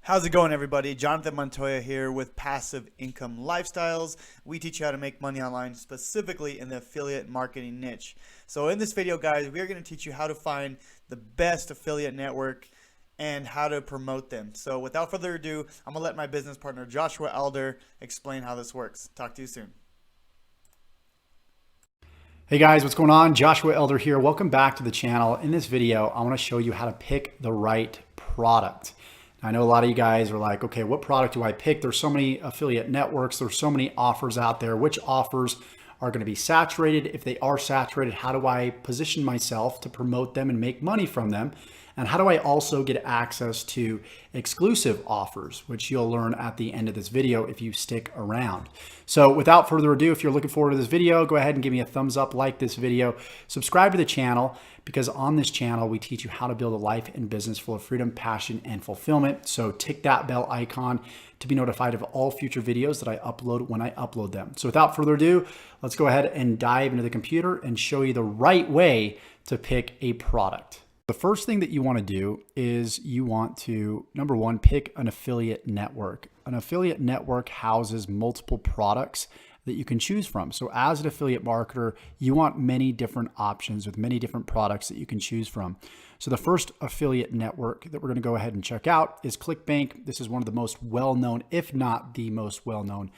How's it going, everybody? Jonathan Montoya here with Passive Income Lifestyles. We teach you how to make money online, specifically in the affiliate marketing niche. So in this video, guys, we are going to teach you how to find the best affiliate network and how to promote them. So without further ado, I'm going to let my business partner, Joshua Elder, explain how this works. Talk to you soon. Hey guys, what's going on? Joshua Elder here. Welcome back to the channel. In this video, I want to show you how to pick the right product. I know a lot of you guys are like, okay, what product do I pick? There's so many affiliate networks. There's so many offers out there. Which offers are going to be saturated? If they are saturated, how do I position myself to promote them and make money from them? And how do I also get access to exclusive offers, which you'll learn at the end of this video if you stick around. So without further ado, if you're looking forward to this video, go ahead and give me a thumbs up, like this video, subscribe to the channel, because on this channel, we teach you how to build a life and business full of freedom, passion, and fulfillment. So tick that bell icon to be notified of all future videos that I upload when I upload them. So without further ado, let's go ahead and dive into the computer and show you the right way to pick a product. The first thing that you want to do is you want to, number one, pick an affiliate network. An affiliate network houses multiple products that you can choose from. So as an affiliate marketer, you want many different options with many different products that you can choose from. So the first affiliate network that we're going to go ahead and check out is ClickBank. This is one of the most well-known, if not the most well-known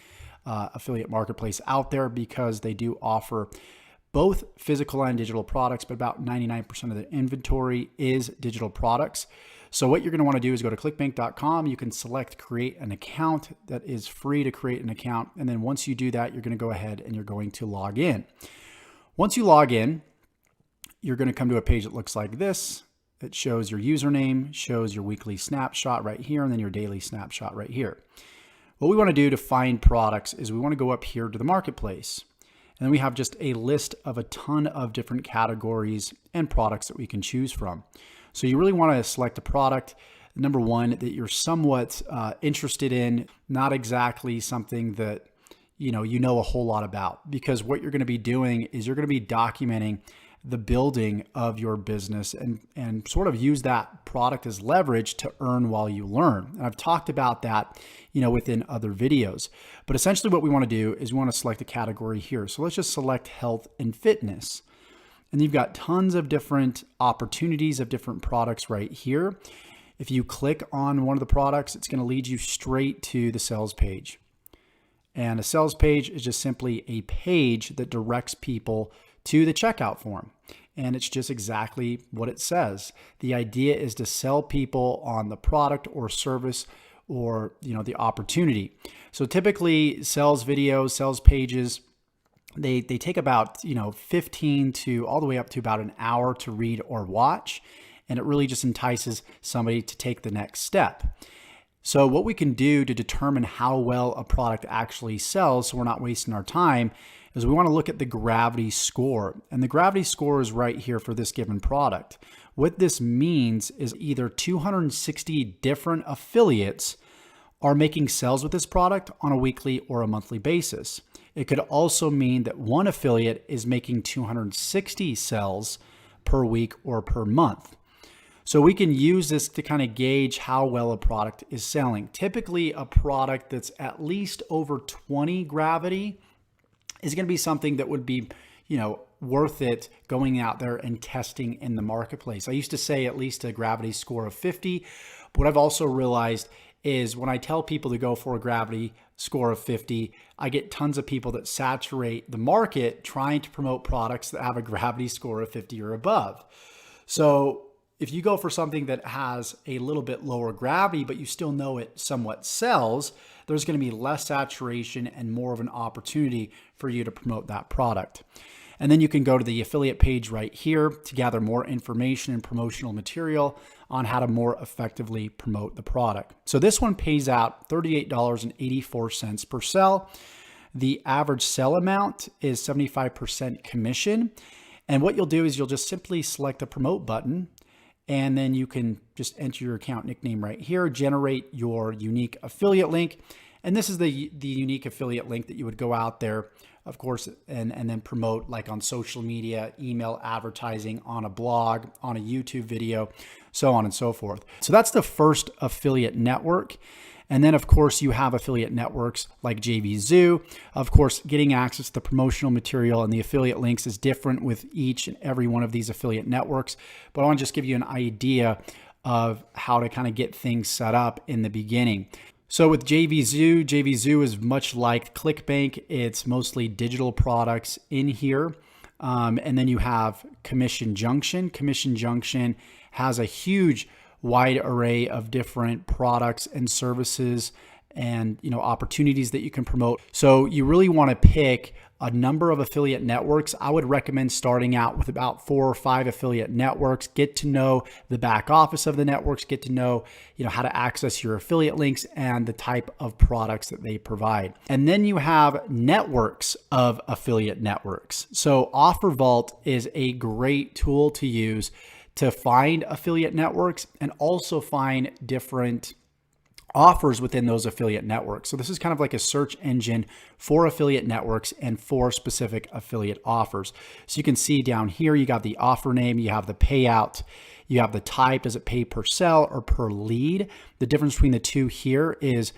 affiliate marketplace out there, because they do offer both physical and digital products, but about 99% of the inventory is digital products. So what you're going to want to do is go to clickbank.com. You can select create an account. That is free to create an account. And then once you do that, you're going to go ahead and you're going to log in. Once you log in, you're going to come to a page that looks like this. It shows your username, shows your weekly snapshot right here, and then your daily snapshot right here. What we want to do to find products is we want to go up here to the marketplace. And then we have just a list of a ton of different categories and products that we can choose from. So you really want to select a product, number one, that you're somewhat interested in, not exactly something that you know a whole lot about, because what you're going to be doing is you're going to be documenting the building of your business and sort of use that product as leverage to earn while you learn. And I've talked about that, within other videos. But essentially what we want to do is we want to select a category here. So let's just select health and fitness. And you've got tons of different opportunities of different products right here. If you click on one of the products, it's going to lead you straight to the sales page. And a sales page is just simply a page that directs people to the checkout form. And it's just exactly what it says. The idea is to sell people on the product or service or the opportunity. So typically sales videos, sales pages, they take about 15 to all the way up to about an hour to read or watch. And it really just entices somebody to take the next step. So what we can do to determine how well a product actually sells, so we're not wasting our time, is we want to look at the gravity score. And the gravity score is right here for this given product. What this means is either 260 different affiliates are making sales with this product on a weekly or a monthly basis. It could also mean that one affiliate is making 260 sales per week or per month. So we can use this to kind of gauge how well a product is selling. Typically, a product that's at least over 20 gravity is going to be something that would be, worth it going out there and testing in the marketplace. I used to say at least a gravity score of 50, but what I've also realized is when I tell people to go for a gravity score of 50, I get tons of people that saturate the market trying to promote products that have a gravity score of 50 or above. So if you go for something that has a little bit lower gravity, but you still know it somewhat sells, there's going to be less saturation and more of an opportunity for you to promote that product. And then you can go to the affiliate page right here to gather more information and promotional material on how to more effectively promote the product. So this one pays out $38.84 per sell. The average sell amount is 75% commission. And what you'll do is you'll just simply select the promote button, and then you can just enter your account nickname right here, generate your unique affiliate link. And this is the unique affiliate link that you would go out there, of course, and then promote like on social media, email advertising, on a blog, on a YouTube video. so on and so forth. So that's the first affiliate network. And then, of course, you have affiliate networks like JVZoo. Of course, getting access to the promotional material and the affiliate links is different with each and every one of these affiliate networks. But I want to just give you an idea of how to kind of get things set up in the beginning. So with JVZoo is much like ClickBank. It's mostly digital products in here. And then you have Commission Junction. Commission Junction has a huge wide array of different products and services and opportunities that you can promote. So you really want to pick a number of affiliate networks. I would recommend starting out with about 4 or 5 affiliate networks. Get to know the back office of the networks, get to know, how to access your affiliate links and the type of products that they provide. And then you have networks of affiliate networks. So OfferVault is a great tool to use to find affiliate networks and also find different offers within those affiliate networks. So this is kind of like a search engine for affiliate networks and for specific affiliate offers. So you can see down here, you got the offer name, you have the payout, you have the type, does it pay per sell or per lead? The difference between the two here is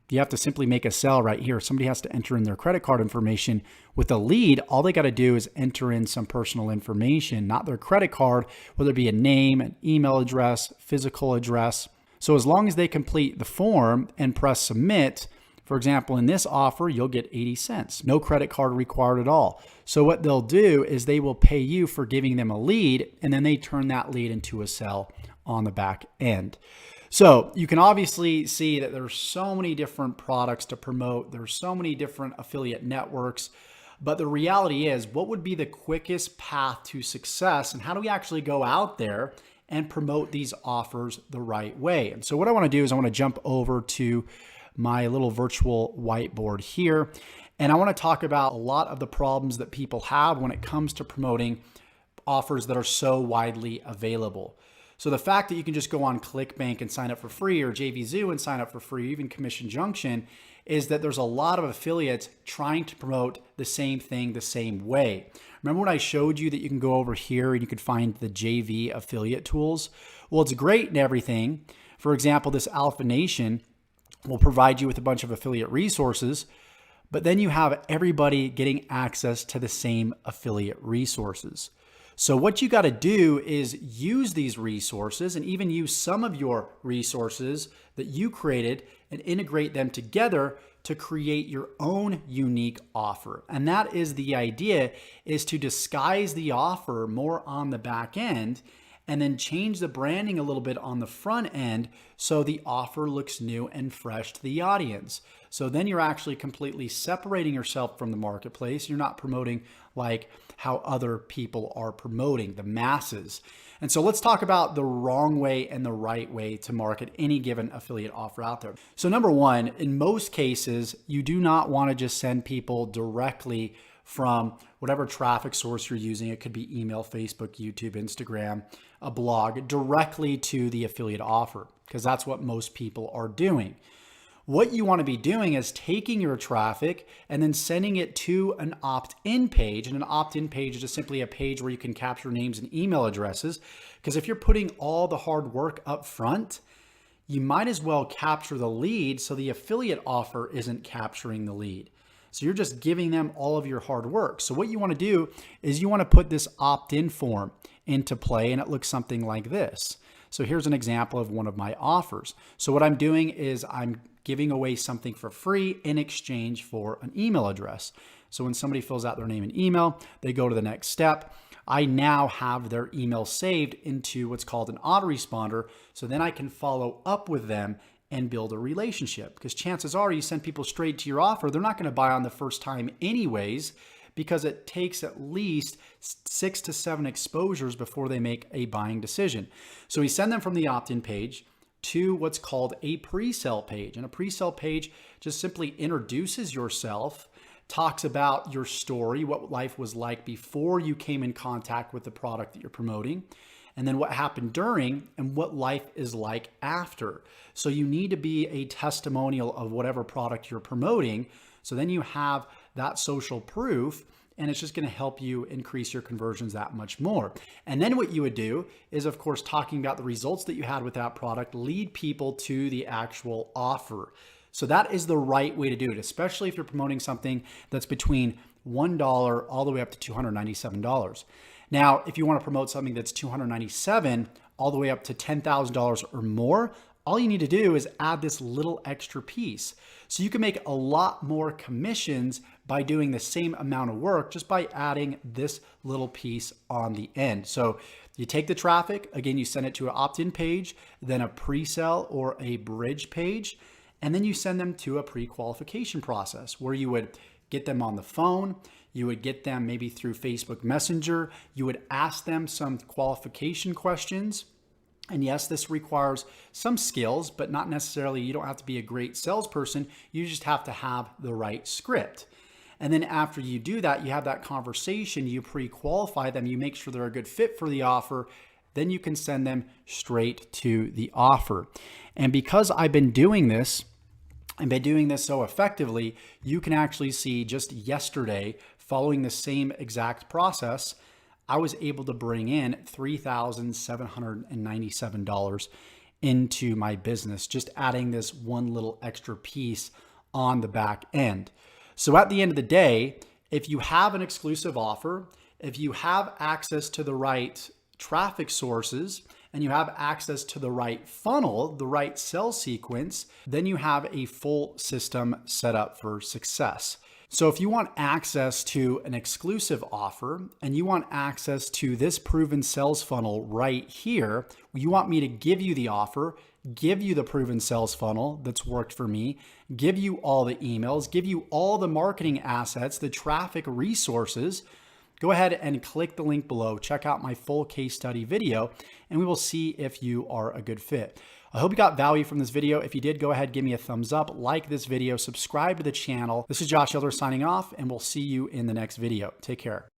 you have to simply make a sell right here. Somebody has to enter in their credit card information. With a lead, all they got to do is enter in some personal information, not their credit card, whether it be a name, an email address, physical address. So as long as they complete the form and press submit, for example, in this offer, you'll get 80 cents. No credit card required at all. So what they'll do is they will pay you for giving them a lead, and then they turn that lead into a sell on the back end. So you can obviously see that there's so many different products to promote. There's so many different affiliate networks, but the reality is, what would be the quickest path to success, and how do we actually go out there and promote these offers the right way? And so what I want to do is I want to jump over to my little virtual whiteboard here, and I want to talk about a lot of the problems that people have when it comes to promoting offers that are so widely available. So the fact that you can just go on ClickBank and sign up for free, or JVZoo and sign up for free, even Commission Junction, is that there's a lot of affiliates trying to promote the same thing the same way. Remember when I showed you that you can go over here and you could find the JV affiliate tools? Well, it's great and everything. For example, this Alpha Nation will provide you with a bunch of affiliate resources, but then you have everybody getting access to the same affiliate resources. So what you got to do is use these resources and even use some of your resources that you created and integrate them together to create your own unique offer. And that is the idea, is to disguise the offer more on the back end and then change the branding a little bit on the front end so the offer looks new and fresh to the audience. So then you're actually completely separating yourself from the marketplace. You're not promoting like how other people are promoting, the masses. And so let's talk about the wrong way and the right way to market any given affiliate offer out there. So number one, in most cases, you do not want to just send people directly from whatever traffic source you're using. It could be email, Facebook, YouTube, Instagram, a blog, directly to the affiliate offer, because that's what most people are doing. What you want to be doing is taking your traffic and then sending it to an opt-in page. And an opt-in page is just simply a page where you can capture names and email addresses. Because if you're putting all the hard work up front, you might as well capture the lead so the affiliate offer isn't capturing the lead. So you're just giving them all of your hard work. So what you want to do is you want to put this opt-in form into play, and it looks something like this. So here's an example of one of my offers. So what I'm doing is I'm giving away something for free in exchange for an email address. So when somebody fills out their name and email, they go to the next step. I now have their email saved into what's called an autoresponder. So then I can follow up with them and build a relationship, because chances are you send people straight to your offer, they're not going to buy on the first time anyways, because it takes at least 6 to 7 exposures before they make a buying decision. So we send them from the opt-in page to what's called a pre-sale page. And a pre-sale page just simply introduces yourself, talks about your story, what life was like before you came in contact with the product that you're promoting, and then what happened during and what life is like after. So you need to be a testimonial of whatever product you're promoting. So then you have that social proof, and it's just going to help you increase your conversions that much more. And then what you would do is, of course, talking about the results that you had with that product, lead people to the actual offer. So that is the right way to do it, especially if you're promoting something that's between $1 all the way up to $297. Now, if you want to promote something that's $297 all the way up to $10,000 or more, all you need to do is add this little extra piece. So you can make a lot more commissions by doing the same amount of work just by adding this little piece on the end. So you take the traffic, again, you send it to an opt-in page, then a pre-sell or a bridge page, and then you send them to a pre-qualification process where you would get them on the phone, you would get them maybe through Facebook Messenger, you would ask them some qualification questions. And yes, this requires some skills, but not necessarily, you don't have to be a great salesperson. You just have to have the right script. And then after you do that, you have that conversation, you pre-qualify them, you make sure they're a good fit for the offer, then you can send them straight to the offer. And because I've been doing this, and by doing this so effectively, you can actually see just yesterday, following the same exact process, I was able to bring in $3,797 into my business, just adding this one little extra piece on the back end. So at the end of the day, if you have an exclusive offer, if you have access to the right traffic sources, and you have access to the right funnel, the right sales sequence, then you have a full system set up for success. So if you want access to an exclusive offer and you want access to this proven sales funnel right here, you want me to give you the offer, give you the proven sales funnel that's worked for me, give you all the emails, give you all the marketing assets, the traffic resources, go ahead and click the link below, check out my full case study video, and we will see if you are a good fit. I hope you got value from this video. If you did, go ahead, give me a thumbs up, like this video, subscribe to the channel. This is Josh Elder signing off, and we'll see you in the next video. Take care.